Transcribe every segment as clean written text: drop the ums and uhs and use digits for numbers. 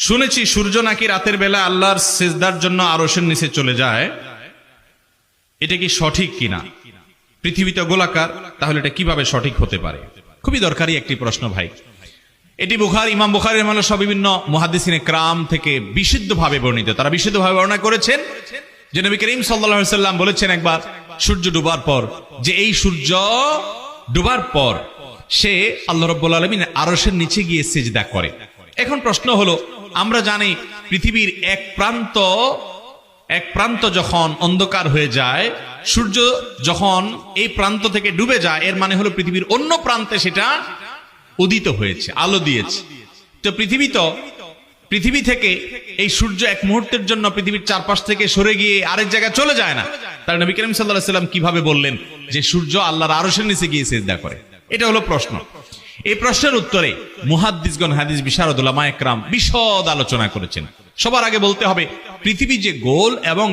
শুনেছি সূর্য নাকি রাতের বেলা আল্লাহর সিজদার জন্য আরশের নিচে চলে যায়। এটা কি সঠিক কিনা? পৃথিবীতে গোলাকার, তাহলে এটা কিভাবে সঠিক হতে পারে? খুবই দরকারি একটি প্রশ্ন ভাই। এটি ইমাম বুখারী রাহিমাহুল্লাহ সহ বিভিন্ন মুহাদ্দিসিনে কেরাম থেকে বিশুদ্ধভাবে বর্ণিত। তারা বিশুদ্ধভাবে বর্ণনা করেছেন যে নবী করিম সাল্লাল্লাহু আলাইহি সাল্লাম বলেছেন একবার সূর্য ডুবার পর, যে এই সূর্য ডুবার পর সে আল্লাহ রাব্বুল আলামিনের আরশের নিচে গিয়ে সিজদা করে। এখন প্রশ্ন হলো, আমরা জানি পৃথিবীর এক প্রান্ত যখন অন্ধকার হয়ে যায়, সূর্য যখন এই প্রান্ত থেকে ডুবে যায়, এর মানে হলো পৃথিবীর অন্য প্রান্তে সেটা উদিত হয়েছে, আলো দিয়েছে। তো পৃথিবী থেকে এই সূর্য এক মুহূর্তের জন্য পৃথিবীর চারপাশ থেকে সরে গিয়ে আরেক জায়গায় চলে যায় না। তার নবী করিম সাল্লাল্লাহু আলাইহি সাল্লাম কিভাবে বললেন যে সূর্য আল্লাহর আরশের নিচে গিয়ে সিজদা করে? এটা হলো প্রশ্ন। এই প্রশ্নের উত্তরে মুহাদ্দিসগণ, হাদিস বিশারদ উলামায়ে কেরাম বিশদ আলোচনা করেছেন। সবার আগে বলতে হবে, পৃথিবী যে গোল এবং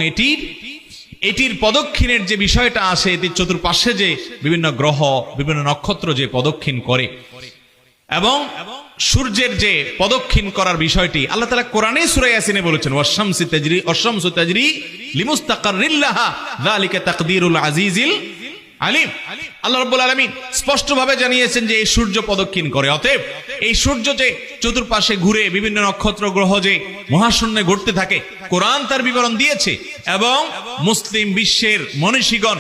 এটির প্রদক্ষিণের যে বিষয়টা আসে, এটির চতুর্পাশে যে বিভিন্ন গ্রহ, বিভিন্ন নক্ষত্র যে প্রদক্ষিণ করে, এবং সূর্যের যে প্রদক্ষিণ করার বিষয়টি আল্লাহ তাআলা কোরআনে সূরা ইয়াসিনে বলেছেন, ওয়াশ-শামসু তাজরি লিমুস্তাকাররিন লাহা যালিকা তাকদীরুল আজিজিল আলিম। আল্লাহ রাব্বুল আলামিন স্পষ্টভাবে জানিয়েছেন যে এই সূর্য প্রদক্ষিণ করে। অতএব এই সূর্য যে চতুর্পাশে ঘুরে বিভিন্ন নক্ষত্র গ্রহ যে মহাশূন্যে ঘুরতে থাকে, কোরআন তার বিবরণ দিয়েছে এবং মুসলিম বিশ্বের মনীষীগণ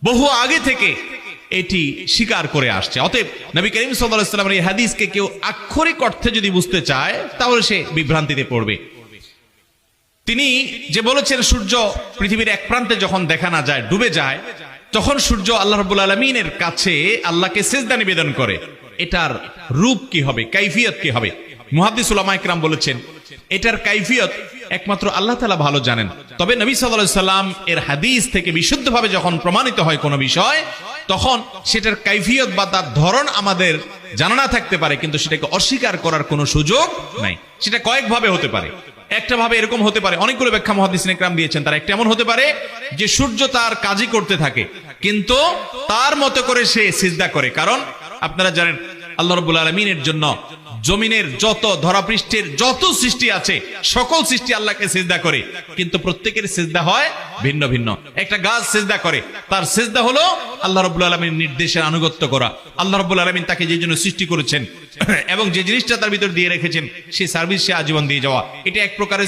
বহু আগে থেকে এটি স্বীকার করে আসছে। অতএব নবী করিম সাল্লাল্লাহু আলাইহি ওয়াসাল্লামের এই হাদিসকে কেউ আক্ষরিক অর্থে যদি বুঝতে চায়, তাহলে সে বিভ্রান্তিতে পড়বে। তিনি যে বলেছেন সূর্য পৃথিবীর এক প্রান্তে যখন দেখা না যায়, ডুবে যায়, তখন সূর্য আল্লাহ রাব্বুল আলামিনের কাছে আল্লাহকে সিজদা নিবেদন করে। এটার রূপ কি হবে, কাইফিয়ত কি হবে? মুহাদ্দিস উলামায়ে কেরাম বলেছেন, এটার কাইফিয়ত একমাত্র আল্লাহ তাআলা ভালো জানেন। তবে নবী সাল্লাল্লাহু আলাইহি সাল্লাম এর হাদিস থেকে বিশুদ্ধভাবে যখন প্রমাণিত হয় কোনো বিষয়, তখন সেটার কাইফিয়ত বা তার ধরন আমাদের জানা না থাকতে পারে, কিন্তু সেটাকে অস্বীকার করার কোনো সুযোগ নাই। সেটা কয়েকভাবে হতে পারে। একটা ভাবে এরকম হতে পারে, অনেকগুলো ব্যাখ্যা মুহাদ্দিসিনে কেরাম দিয়েছেন। তার একটা এমন হতে পারে যে সূর্য তার কাজই করতে থাকে, কিন্তু তার মতো করে সে সিজদা করে। কারণ আপনারা জানেন আল্লাহ রাব্বুল আলামিনের জন্য জমিনের যত, ধরাপৃষ্ঠের যত সৃষ্টি আছে, সকল সৃষ্টি আল্লাহকে সিজদা করে, কিন্তু প্রত্যেকের সিজদা হয় ভিন্ন ভিন্ন। একটা গাছ সিজদা করে, তার সিজদা হলো আল্লাহ রাব্বুল আলামিনের নির্দেশের আনুগত্য করা। আল্লাহ রাব্বুল আলামিন তাকে যে জন্য সৃষ্টি করেছেন এবং যে জিনিসটা তার ভিতর দিয়ে রেখেছেন, সেই সার্ভিস সে আজীবন দিয়ে যাওয়া, এটা এক প্রকারের